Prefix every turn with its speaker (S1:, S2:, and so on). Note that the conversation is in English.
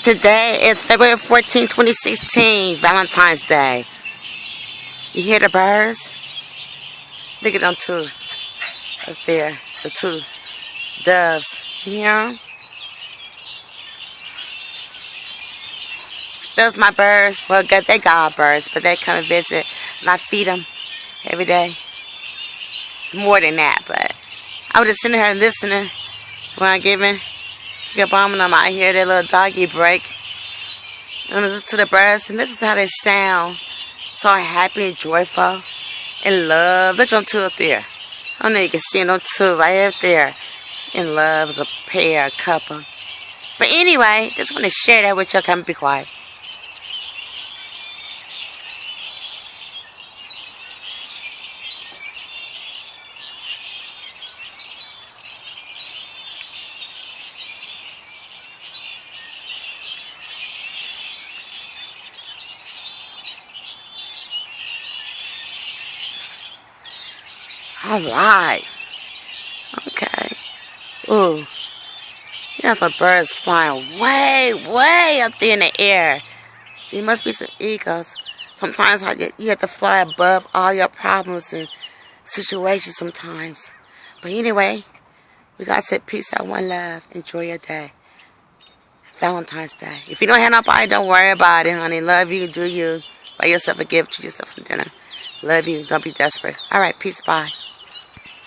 S1: Today is February 14, 2016, Valentine's Day. You hear the birds? Look at them two up there, the two doves. You hear them? Those my birds. Well, they got birds, but they come and visit, and I feed them every day. It's more than that, but I was just sitting here listening when I give in. Get bombing them out here, their little doggy break. And listen to the birds, and listen to how they sound. So happy and joyful and love. Look at them two up there. I don't know if you can see them two right up there. In love with a pair, a couple. But anyway, just want to share that with you. Come be quiet. Alright. Okay. Ooh. You have some birds flying way up there in the air. There must be some eagles. Sometimes you have to fly above all your problems and situations sometimes. But anyway, we gotta say peace out, one love. Enjoy your day. Valentine's Day. If you don't have nobody, don't worry about it, honey. Love you, do you. Buy yourself a gift, treat yourself some dinner. Love you, don't be desperate. Alright, peace, bye.